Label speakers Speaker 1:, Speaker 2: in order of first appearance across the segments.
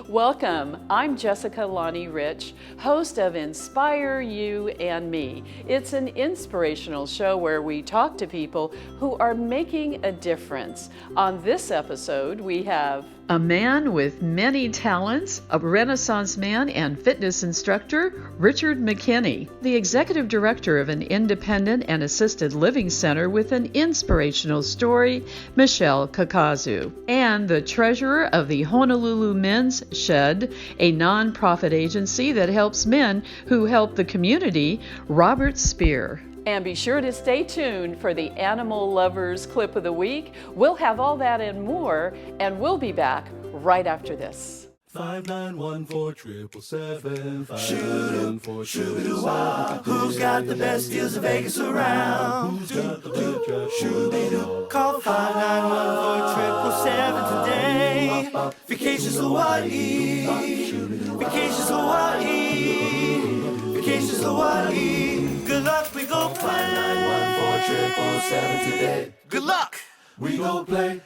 Speaker 1: Welcome. I'm Jessica Lonnie Rich, host of Inspire You and Me. It's an inspirational show where we talk to people who are making a difference. On this episode, we have a man with many talents, a Renaissance man and fitness instructor, Richard McKinney, the executive director of an independent and assisted living center with an inspirational story, Michelle Kakazu, and the treasurer of the Honolulu Men's Shed, a nonprofit agency that helps men who help the community, Robert Speer. And be sure to stay tuned for the Animal Lovers Clip of the Week. We'll have all that and more, and we'll be back right after this.
Speaker 2: 5914777. Shoot-a-wah. Who's got the best deals in Vegas around? Who's got the best shoot-a-doo? Call 5914777 today. Vacations Hawaii. Vacations Hawaii. Vacations Hawaii. Good luck, we gon' play. 5914777 today. Good luck, we gon' play.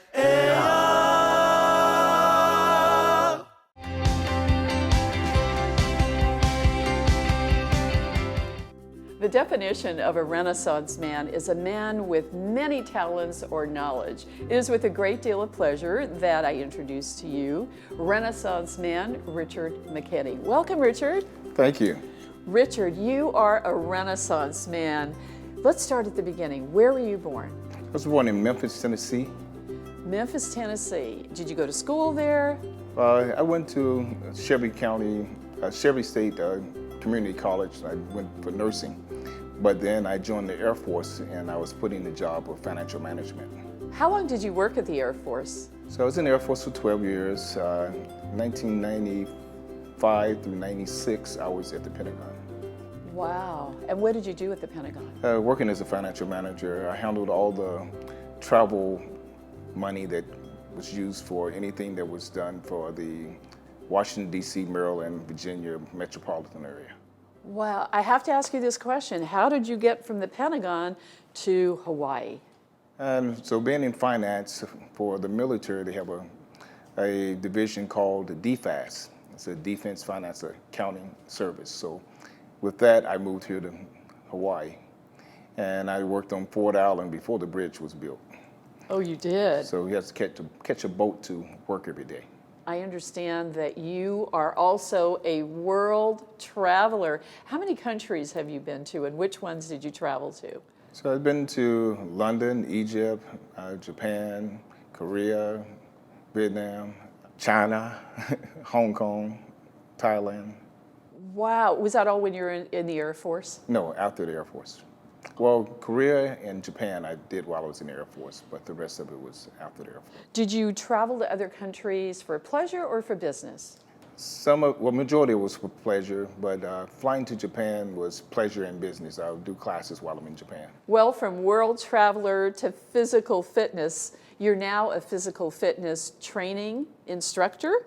Speaker 1: The definition of a Renaissance man is a man with many talents or knowledge. It is with a great deal of pleasure that I introduce to you Renaissance man Richard McKinney. Welcome, Richard.
Speaker 3: Thank you.
Speaker 1: Richard, you are a Renaissance man. Let's start at the beginning. Where were you born?
Speaker 3: I was born in Memphis, Tennessee.
Speaker 1: Memphis, Tennessee. Did you go to school there?
Speaker 3: I went to Shelby State Community College. I went for nursing, but then I joined the Air Force and I was put in the job of financial management.
Speaker 1: How long did you work at the Air Force?
Speaker 3: So I was in the Air Force for 12 years. 1995 through 96, I was at the Pentagon.
Speaker 1: Wow. And what did you do at the Pentagon?
Speaker 3: Working as a financial manager, I handled all the travel money that was used for anything that was done for the Washington, D.C., Maryland, Virginia metropolitan area.
Speaker 1: Wow. I have to ask you this question. How did you get from the Pentagon to Hawaii?
Speaker 3: So being in finance for the military, they have a division called the DFAS. It's a Defense Finance Accounting Service. So with that, I moved here to Hawaii. And I worked on Ford Island before the bridge was built.
Speaker 1: Oh, you did?
Speaker 3: So you have to catch a boat to work every day.
Speaker 1: I understand that you are also a world traveler. How many countries have you been to, and which ones did you travel to?
Speaker 3: So I've been to London, Egypt, Japan, Korea, Vietnam, China, Hong Kong, Thailand.
Speaker 1: Wow. Was that all when you were in the Air Force?
Speaker 3: No, after the Air Force. Well, Korea and Japan I did while I was in the Air Force, but the rest of it was after the Air Force.
Speaker 1: Did you travel to other countries for pleasure or for business?
Speaker 3: Majority was for pleasure, but flying to Japan was pleasure and business. I would do classes while I'm in Japan.
Speaker 1: Well, from world traveler to physical fitness, you're now a physical fitness training instructor.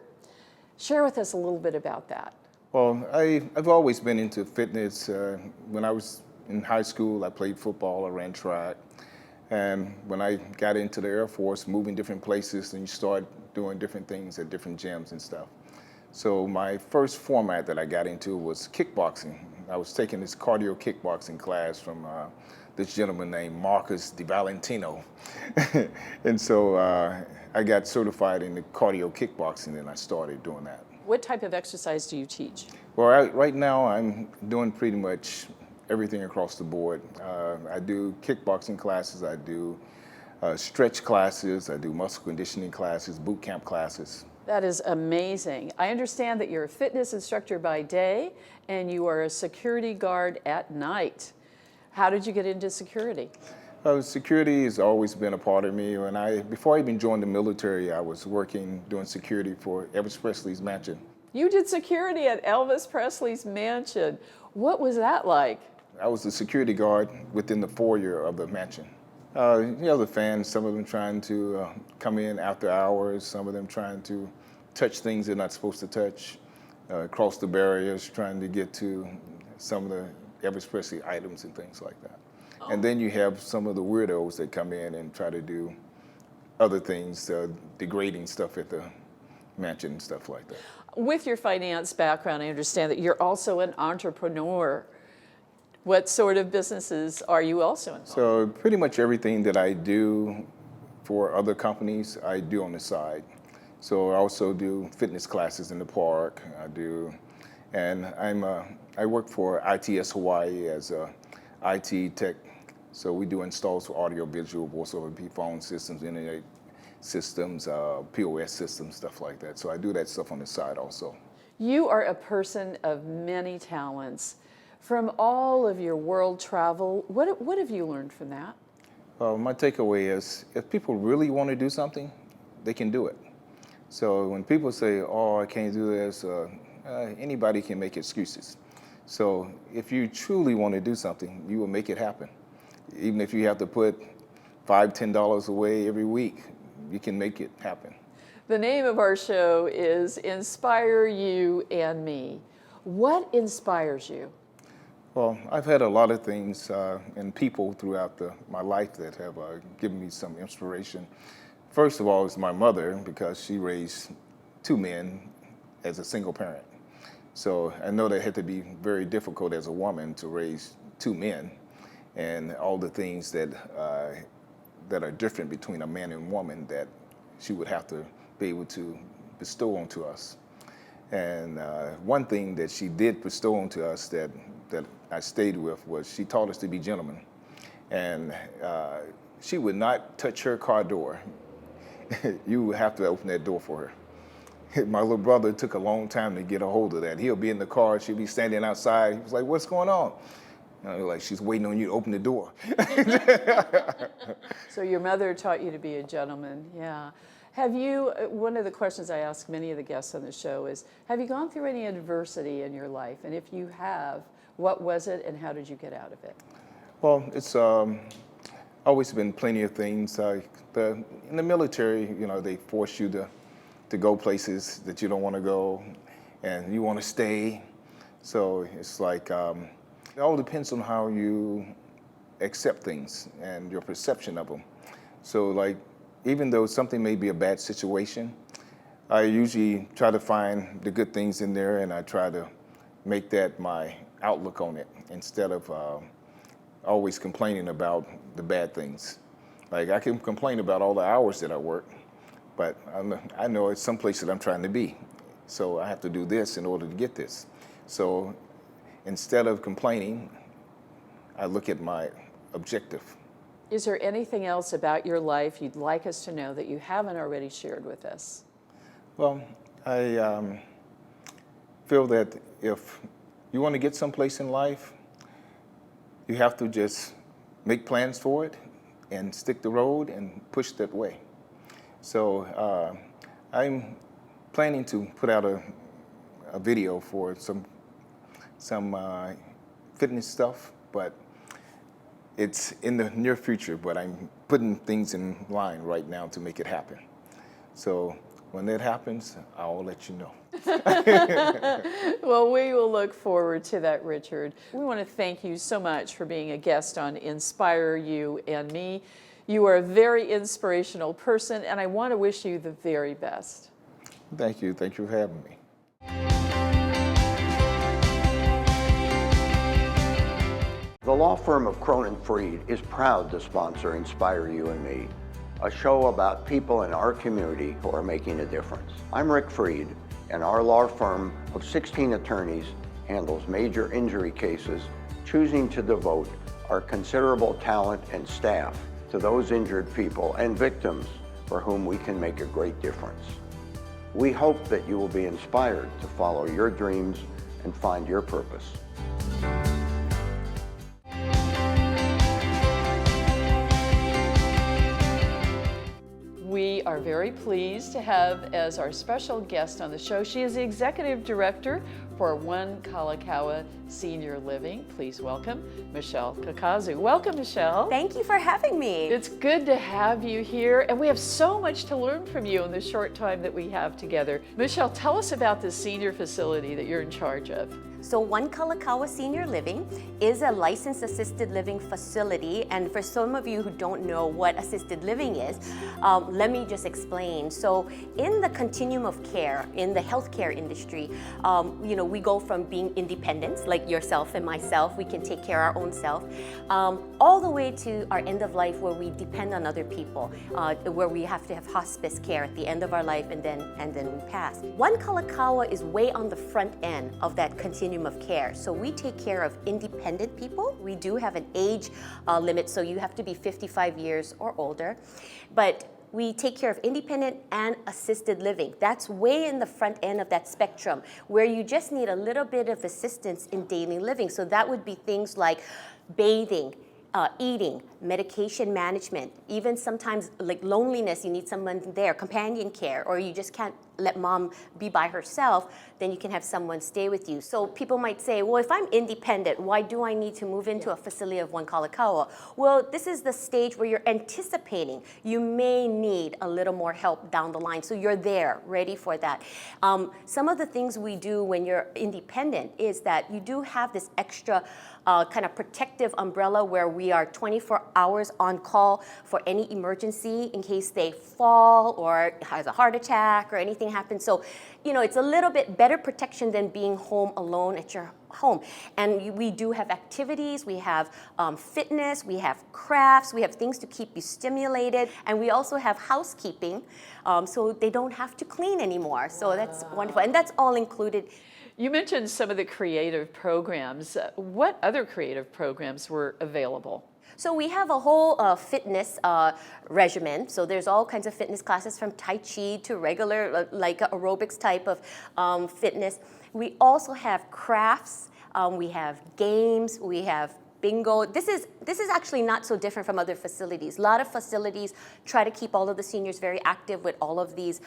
Speaker 1: Share with us a little bit about that.
Speaker 3: Well, I've always been into fitness. When I was in high school, I played football, I ran track. And when I got into the Air Force, moving different places, and you start doing different things at different gyms and stuff. So my first format that I got into was kickboxing. I was taking this cardio kickboxing class from this gentleman named Marcus DiValentino. And so I got certified in the cardio kickboxing, and I started doing that.
Speaker 1: What type of exercise do you teach?
Speaker 3: Well, right now I'm doing pretty much everything across the board. I do kickboxing classes, I do stretch classes, I do muscle conditioning classes, boot camp classes.
Speaker 1: That is amazing. I understand that you're a fitness instructor by day and you are a security guard at night. How did you get into security?
Speaker 3: Security has always been a part of me. Before I even joined the military, I was doing security for Elvis Presley's mansion.
Speaker 1: You did security at Elvis Presley's mansion. What was that like?
Speaker 3: I was the security guard within the foyer of the mansion. The fans, some of them trying to come in after hours, some of them trying to touch things they're not supposed to touch, cross the barriers, trying to get to some of the Elvis Presley items and things like that. Oh. And then you have some of the weirdos that come in and try to do other things, degrading stuff at the mansion and stuff like that.
Speaker 1: With your finance background, I understand that you're also an entrepreneur. What sort of businesses are you also involved in?
Speaker 3: So pretty much everything that I do for other companies, I do on the side. So I also do fitness classes in the park. And I work for ITS Hawaii as a IT tech. So we do installs for audio, visual, voice over IP phone systems, internet systems, POS systems, stuff like that. So I do that stuff on the side also.
Speaker 1: You are a person of many talents. From all of your world travel, what have you learned from that?
Speaker 3: My takeaway is if people really want to do something, they can do it. So when people say, oh, I can't do this, anybody can make excuses. So if you truly want to do something, you will make it happen. Even if you have to put $5, $10 away every week, you can make it happen.
Speaker 1: The name of our show is Inspire You and Me. What inspires you?
Speaker 3: Well, I've had a lot of things and people throughout my life that have given me some inspiration. First of all, is my mother, because she raised 2 men as a single parent. So I know that had to be very difficult as a woman to raise 2 men, and all the things that are different between a man and woman that she would have to be able to bestow onto us. And one thing that she did bestow onto us that I stayed with was she taught us to be gentlemen. And she would not touch her car door. You would have to open that door for her. My little brother took a long time to get a hold of that. He'll be in the car, she'll be standing outside. He was like, what's going on? And I was like, she's waiting on you to open the door.
Speaker 1: So your mother taught you to be a gentleman, yeah. Have you, one of the questions I ask many of the guests on the show is, have you gone through any adversity in your life? And if you have, what was it and how did you get out of it?
Speaker 3: Well, it's always been plenty of things. In the military, you know, they force you to go places that you don't want to go, and you want to stay. So it's like, it all depends on how you accept things and your perception of them. So like, even though something may be a bad situation, I usually try to find the good things in there, and I try to make that my outlook on it instead of always complaining about the bad things. Like, I can complain about all the hours that I work, but I know it's someplace that I'm trying to be. So I have to do this in order to get this. So instead of complaining, I look at my objective.
Speaker 1: Is there anything else about your life you'd like us to know that you haven't already shared with us?
Speaker 3: Well, I feel that if you want to get someplace in life, you have to just make plans for it and stick the road and push that way. So I'm planning to put out a video for some fitness stuff, but it's in the near future, but I'm putting things in line right now to make it happen. So when that happens, I'll let you know.
Speaker 1: Well, we will look forward to that, Richard. We want to thank you so much for being a guest on Inspire You and Me. You are a very inspirational person, and I want to wish you the very best.
Speaker 3: Thank you. Thank you for having me.
Speaker 4: The law firm of Cronin Freed is proud to sponsor Inspire You and Me, a show about people in our community who are making a difference. I'm Rick Freed, and our law firm of 16 attorneys handles major injury cases, choosing to devote our considerable talent and staff to those injured people and victims for whom we can make a great difference. We hope that you will be inspired to follow your dreams and find your purpose.
Speaker 1: We are very pleased to have as our special guest on the show. She is the Executive Director for One Kalakaua Senior Living. Please welcome Michelle Kakazu. Welcome, Michelle.
Speaker 5: Thank you for having me.
Speaker 1: It's good to have you here, and we have so much to learn from you in the short time that we have together. Michelle, tell us about this senior facility that you're in charge of.
Speaker 5: So One Kalakaua Senior Living is a licensed assisted living facility, and for some of you who don't know what assisted living is, let me just explain. explain. So in the continuum of care, in the healthcare industry, we go from being independent, like yourself and myself, we can take care of our own self, all the way to our end of life where we depend on other people, where we have to have hospice care at the end of our life and then we pass. One Kalakaua is way on the front end of that continuum of care. So we take care of independent people. We do have an age limit, so you have to be 55 years or older. But we take care of independent and assisted living. That's way in the front end of that spectrum, where you just need a little bit of assistance in daily living. So that would be things like bathing, eating, medication management, even sometimes like loneliness, you need someone there, companion care, or you just can't let mom be by herself, then you can have someone stay with you. So people might say, well, if I'm independent, why do I need to move into a facility of one Kalakaua? Well, this is the stage where you're anticipating you may need a little more help down the line. So you're there, ready for that. Some of the things we do when you're independent is that you do have this extra kind of protective umbrella where we are 24 hours on call for any emergency in case they fall or has a heart attack or anything happens. So, it's a little bit better protection than being home alone at your home. And we do have activities, we have fitness, we have crafts, we have things to keep you stimulated, and we also have housekeeping, so they don't have to clean anymore. So that's wonderful, and that's all included.
Speaker 1: You mentioned some of the creative programs. What other creative programs were available?
Speaker 5: So we have a whole fitness regimen. So there's all kinds of fitness classes from Tai Chi to regular, like aerobics type of fitness. We also have crafts, we have games, we have bingo. This is actually not so different from other facilities. A lot of facilities try to keep all of the seniors very active with all of these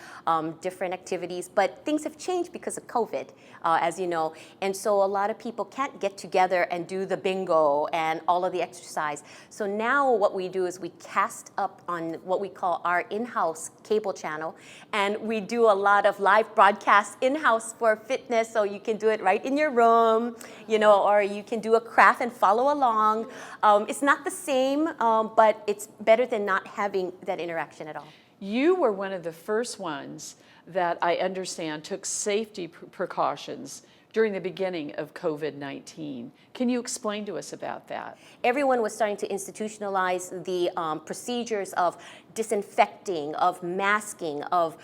Speaker 5: different activities, but things have changed because of COVID, as you know, and so a lot of people can't get together and do the bingo and all of the exercise. So now what we do is we cast up on what we call our in-house cable channel, and we do a lot of live broadcasts in-house for fitness, so you can do it right in your room, or you can do a craft and follow along. It's not the same, but it's better than not having that interaction at all.
Speaker 1: You were one of the first ones that I understand took safety precautions during the beginning of COVID-19. Can you explain to us about that?
Speaker 5: Everyone was starting to institutionalize the procedures of disinfecting, of masking, of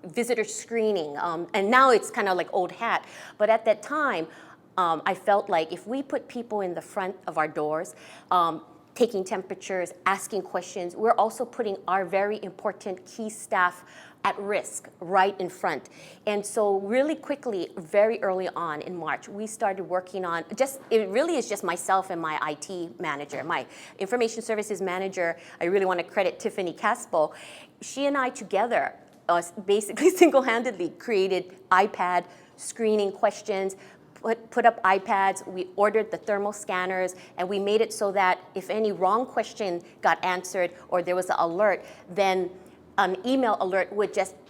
Speaker 5: visitor screening, and now it's kind of like old hat. But at that time, I felt like if we put people in the front of our doors, taking temperatures, asking questions, we're also putting our very important key staff at risk right in front. And so really quickly, very early on in March, we started working on, it really is just myself and my IT manager, my information services manager. I really want to credit Tiffany Caspo. She and I together basically single-handedly created iPad screening questions, put up iPads, we ordered the thermal scanners, and we made it so that if any wrong question got answered or there was an alert, then an email alert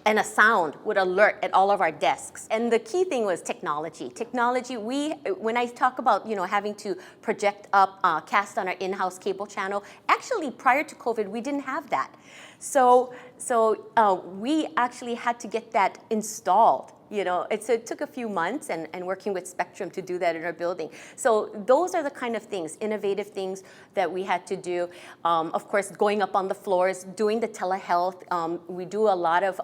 Speaker 5: and a sound would alert at all of our desks. And the key thing was technology. Technology, when I talk about having to project up, cast on our in-house cable channel, actually prior to COVID, we didn't have that. So we actually had to get that installed. It took a few months and working with Spectrum to do that in our building. So those are the kind of things, innovative things that we had to do. Of course, going up on the floors, doing the telehealth. We do a lot of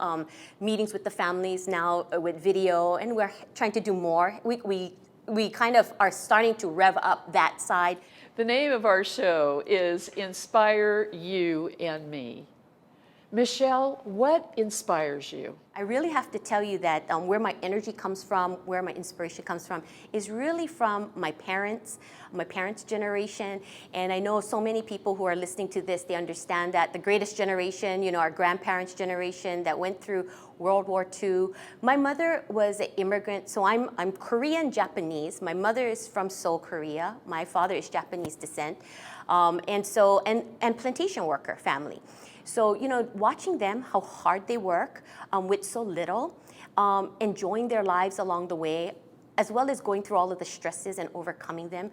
Speaker 5: meetings with the families now with video, and we're trying to do more. We kind of are starting to rev up that side.
Speaker 1: The name of our show is Inspire You and Me. Michelle, what inspires you?
Speaker 5: I really have to tell you that where my energy comes from, where my inspiration comes from, is really from my parents' generation. And I know so many people who are listening to this, they understand that the greatest generation, our grandparents' generation that went through World War II. My mother was an immigrant, so I'm Korean Japanese. My mother is from Seoul, Korea. My father is Japanese descent, and plantation worker family. So, watching them, how hard they work with so little, enjoying their lives along the way, as well as going through all of the stresses and overcoming them,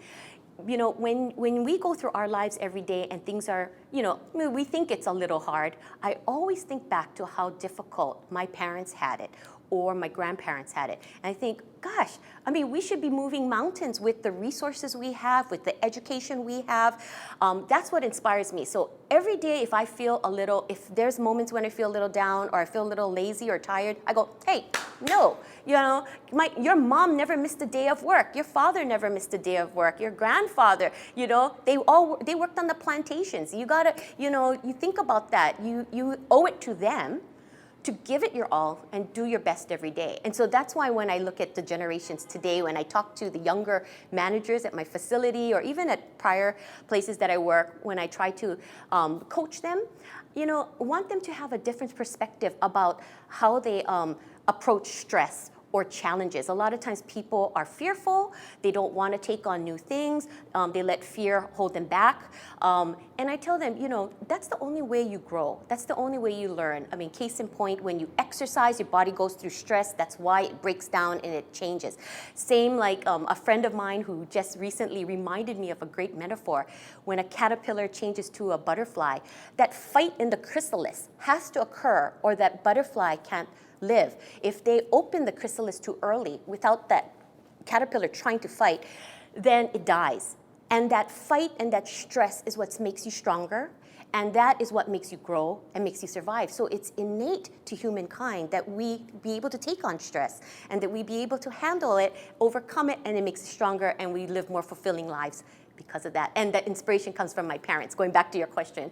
Speaker 5: you know, when we go through our lives every day and things are, you know, we think it's a little hard, I always think back to how difficult my parents had it or my grandparents had it. And I think, gosh, I mean, we should be moving mountains with the resources we have, with the education we have. That's what inspires me. So every day, if I feel a little, if there's moments when I feel a little down or I feel a little lazy or tired, I go, hey, no, you know, your mom never missed a day of work. Your father never missed a day of work. Your grandfather, you know, they worked on the plantations. You gotta, you know, you think about that. You owe it to them to give it your all and do your best every day. And so that's why when I look at the generations today, when I talk to the younger managers at my facility or even at prior places that I work, when I try to coach them, you know, want them to have a different perspective about how they approach stress or challenges. A lot of times people are fearful, they don't want to take on new things, they let fear hold them back. And I tell them, you know, that's the only way you grow, that's the only way you learn. I mean, case in point, when you exercise, your body goes through stress, that's why it breaks down and it changes. Same like a friend of mine who just recently reminded me of a great metaphor. When a caterpillar changes to a butterfly, that fight in the chrysalis has to occur or that butterfly can't live. If they open the chrysalis too early without that caterpillar trying to fight, then it dies. And that fight and that stress is what makes you stronger, and that is what makes you grow and makes you survive. So it's innate to humankind that we be able to take on stress and that we be able to handle it, overcome it, and it makes us stronger and we live more fulfilling lives because of that. And that inspiration comes from my parents, going back to your question.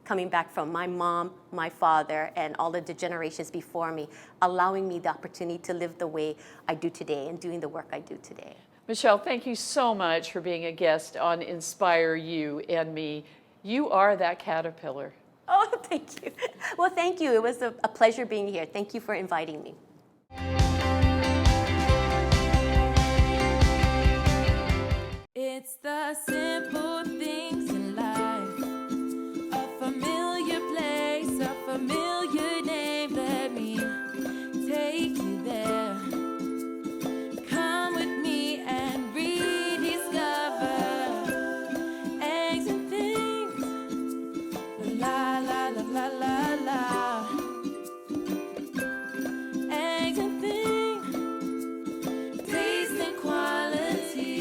Speaker 5: Coming back from my mom, my father, and all of the generations before me, allowing me the opportunity to live the way I do today and doing the work I do today.
Speaker 1: Michelle, thank you so much for being a guest on Inspire You and Me. You are that caterpillar.
Speaker 5: Oh, thank you. Well, thank you. It was a pleasure being here. Thank you for inviting me.
Speaker 2: It's the simple things in life. A familiar place, a familiar name. Let me take you there. Come with me and rediscover eggs and things. La la la la la la. Eggs and things. Taste and quality.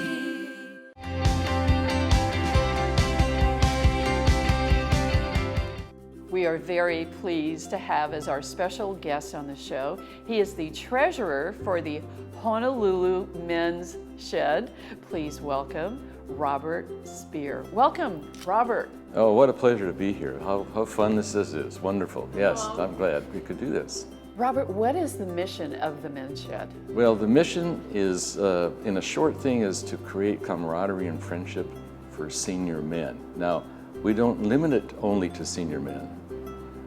Speaker 1: We are very pleased to have as our special guest on the show. He is the treasurer for the Honolulu Men's Shed. Please welcome Robert Speer. Welcome, Robert.
Speaker 6: Oh, what a pleasure to be here. How fun this is. Wonderful. Yes, I'm glad we could do this.
Speaker 1: Robert, what is the mission of the Men's Shed?
Speaker 6: Well, the mission is, in a short thing, is to create camaraderie and friendship for senior men. Now, we don't limit it only to senior men.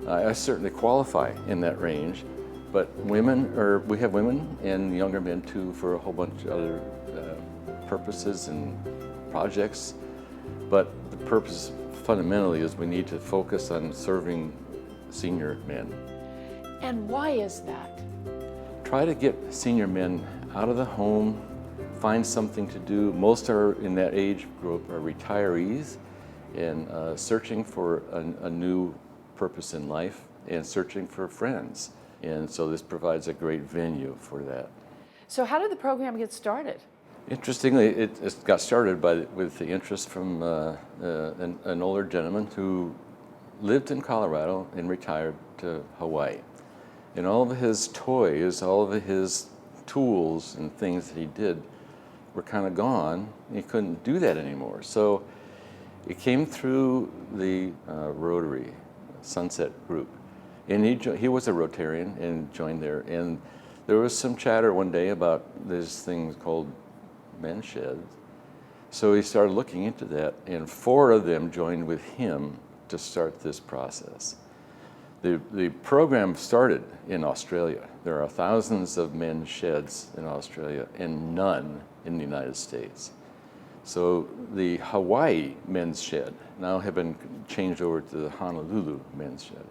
Speaker 6: I certainly qualify in that range, but we have women and younger men too for a whole bunch of other purposes and projects. But the purpose fundamentally is we need to focus on serving senior men.
Speaker 1: And why is that?
Speaker 6: Try to get senior men out of the home, find something to do. Most are in that age group are retirees and searching for a new purpose in life and searching for friends. And so this provides a great venue for that.
Speaker 1: So how did the program get started?
Speaker 6: Interestingly, it got started with the interest from an older gentleman who lived in Colorado and retired to Hawaii. And all of his toys, all of his tools and things that he did were kind of gone. He couldn't do that anymore. So it came through the Rotary Sunset group. And he was a Rotarian and joined there. And there was some chatter one day about this thing called men's sheds. So he started looking into that, and 4 of them joined with him to start this process. The program started in Australia. There are thousands of men's sheds in Australia and none in the United States. So the Hawaii Men's Shed, now have been changed over to the Honolulu Men's Shed,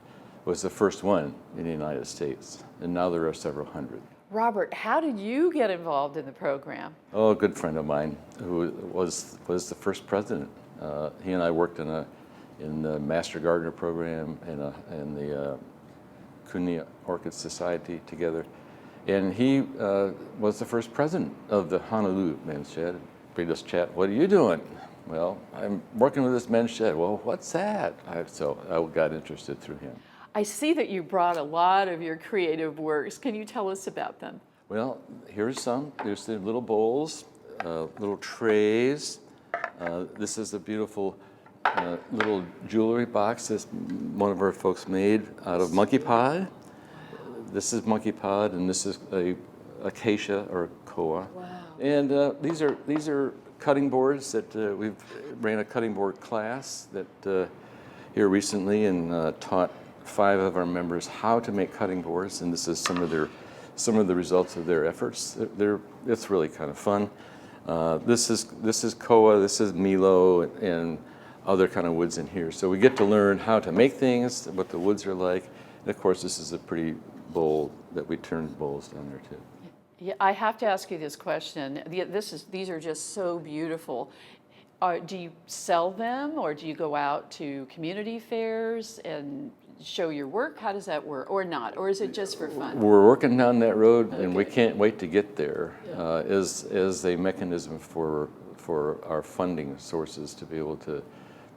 Speaker 6: was the first one in the United States, and now there are several hundred.
Speaker 1: Robert, how did you get involved in the program?
Speaker 6: Oh, a good friend of mine who was the first president. He and I worked in the Master Gardener program and the Kuni Orchid Society together. And he was the first president of the Honolulu Men's Shed. We just chat, what are you doing? Well, I'm working with this men's shed. Well, what's that? So I got interested through him.
Speaker 1: I see that you brought a lot of your creative works. Can you tell us about them?
Speaker 6: Well, here's some. There's the little bowls, little trays. This is a beautiful little jewelry box that one of our folks made out of monkey pod. This is monkey pod, and this is a acacia or koa.
Speaker 1: Wow.
Speaker 6: And these are cutting boards that we've ran a cutting board class that here recently and taught 5 of our members how to make cutting boards, and this is some of the results of their efforts. It's really kind of fun. This is koa, this is milo, and other kind of woods in here. So we get to learn how to make things, what the woods are like, and of course this is a pretty bowl that we turned bowls down there too.
Speaker 1: Yeah, I have to ask you this question. These are just so beautiful. Do you sell them, or do you go out to community fairs and show your work? How does that work, or not, or is it just for fun?
Speaker 6: We're working down that road, and we can't wait to get there as a mechanism for our funding sources to be able to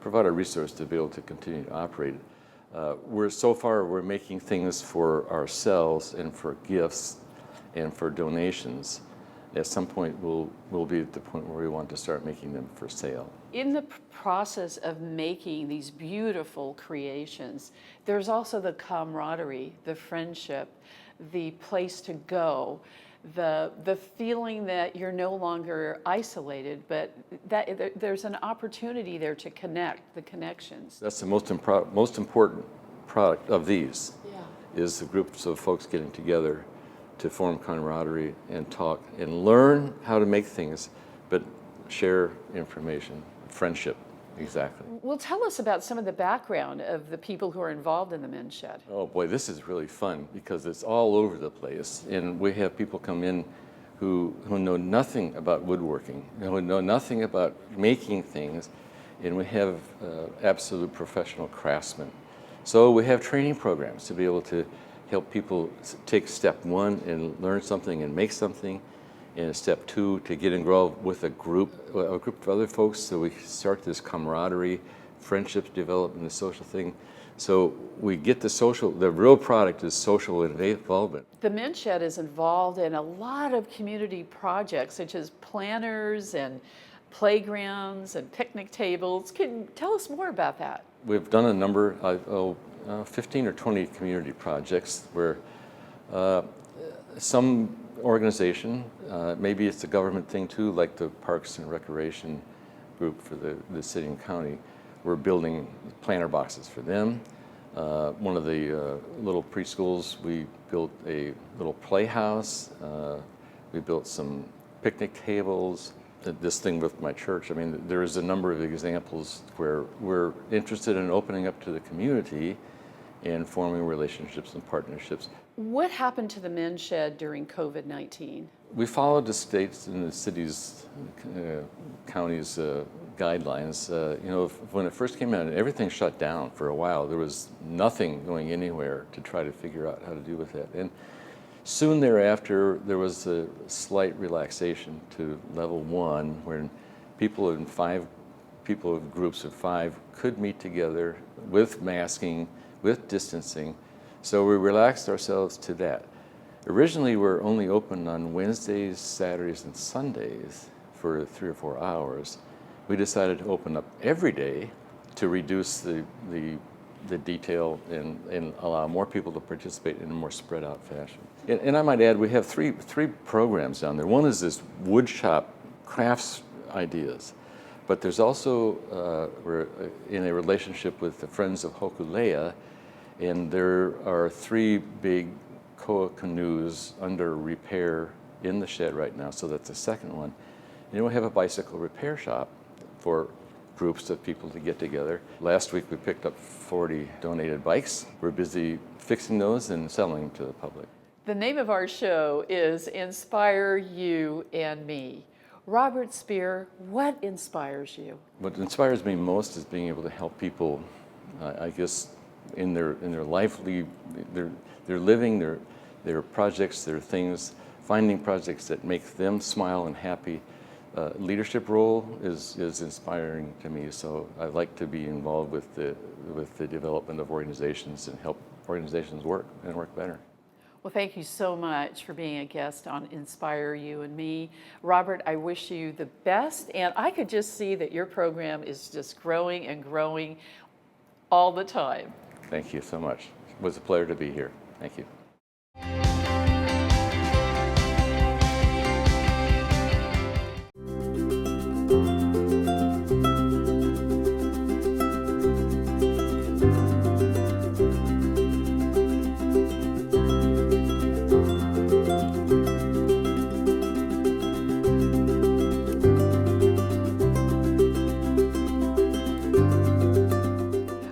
Speaker 6: provide a resource to be able to continue to operate it. We're making things for ourselves and for gifts and for donations. At some point, we'll be at the point where we want to start making them for sale.
Speaker 1: In the process of making these beautiful creations, there's also the camaraderie, the friendship, the place to go, the feeling that you're no longer isolated, but that there's an opportunity there to connect, the connections.
Speaker 6: That's the most important product of these, is the groups of folks getting together to form camaraderie and talk and learn how to make things, but share information, friendship, exactly.
Speaker 1: Well, tell us about some of the background of the people who are involved in the Men's Shed.
Speaker 6: Oh boy, this is really fun because it's all over the place, and we have people come in who know nothing about woodworking, who know nothing about making things, and we have absolute professional craftsmen. So we have training programs to be able to help people take step 1 and learn something and make something, and step 2 to get involved with a group of other folks, so we start this camaraderie, friendships develop in the social thing. So we get the real product is social involvement.
Speaker 1: The Men's Shed is involved in a lot of community projects, such as planners and playgrounds and picnic tables. Can you tell us more about that?
Speaker 6: We've done a number of 15 or 20 community projects where some organization, maybe it's a government thing too, like the Parks and Recreation group for the city and county, we're building planter boxes for them. One of the little preschools, we built a little playhouse. We built some picnic tables. This thing with my church, I mean, there is a number of examples where we're interested in opening up to the community and forming relationships and partnerships.
Speaker 1: What happened to the Men's Shed during COVID-19?
Speaker 6: We followed the states and the cities, counties' guidelines. When it first came out, everything shut down for a while. There was nothing going anywhere to try to figure out how to deal with that. And soon thereafter, there was a slight relaxation to level 1, where people in groups of 5 could meet together with masking, with distancing. So we relaxed ourselves to that. Originally, we were only open on Wednesdays, Saturdays, and Sundays for 3 or 4 hours. We decided to open up every day to reduce the detail and allow more people to participate in a more spread out fashion. And I might add, we have three programs down there. One is this wood shop crafts ideas, but there's also, we're in a relationship with the Friends of Hokulea, and there are 3 big koa canoes under repair in the shed right now, so that's the second one. And we have a bicycle repair shop for groups of people to get together. Last week we picked up 40 donated bikes. We're busy fixing those and selling them to the public.
Speaker 1: The name of our show is Inspire You and Me. Robert Speer, what inspires you?
Speaker 6: What inspires me most is being able to help people, I guess, in their life, their living, their projects, their things, finding projects that make them smile and happy. Leadership role is inspiring to me, so I like to be involved with the development of organizations and help organizations work better.
Speaker 1: Well, thank you so much for being a guest on Inspire You and Me. Robert, I wish you the best, and I could just see that your program is just growing and growing all the time.
Speaker 6: Thank you so much. It was a pleasure to be here. Thank you.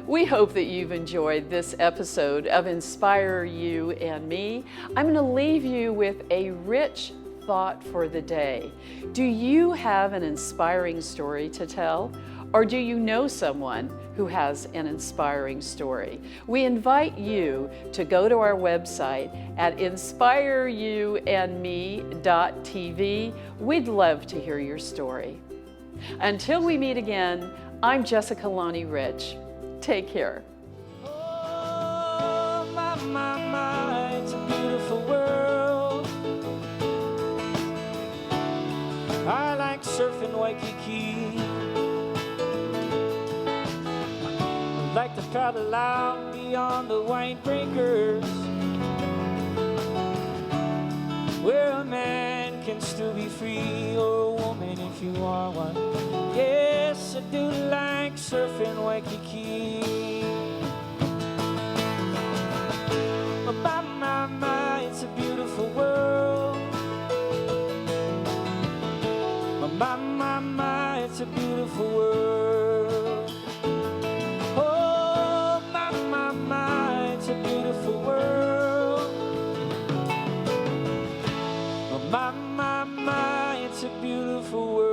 Speaker 1: We hope that you've enjoyed this episode of Inspire You and Me. I'm going to leave you with a rich thought for the day. Do you have an inspiring story to tell? Or do you know someone who has an inspiring story? We invite you to go to our website at inspireyouandme.tv. We'd love to hear your story. Until we meet again, I'm Jessica Lonnie Rich. Take care.
Speaker 2: Oh, my, it's a beautiful world. I like surfing Waikiki. I like to paddle out beyond the white breakers, where a man can still be free, or a woman if you are one. Yes, I do like surfing Waikiki. My, it's a beautiful world. My, it's a beautiful world. Oh, my, it's a beautiful world. My, it's a beautiful world.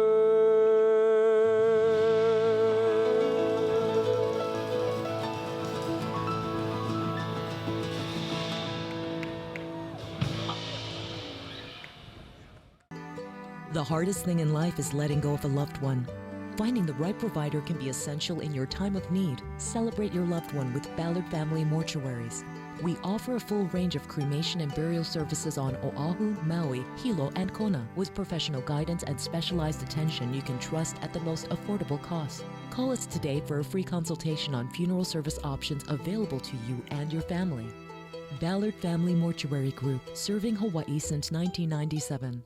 Speaker 7: The hardest thing in life is letting go of a loved one. Finding the right provider can be essential in your time of need. Celebrate your loved one with Ballard Family Mortuaries. We offer a full range of cremation and burial services on Oahu, Maui, Hilo, and Kona, with professional guidance and specialized attention you can trust at the most affordable cost. Call us today for a free consultation on funeral service options available to you and your family. Ballard Family Mortuary Group, serving Hawaii since 1997.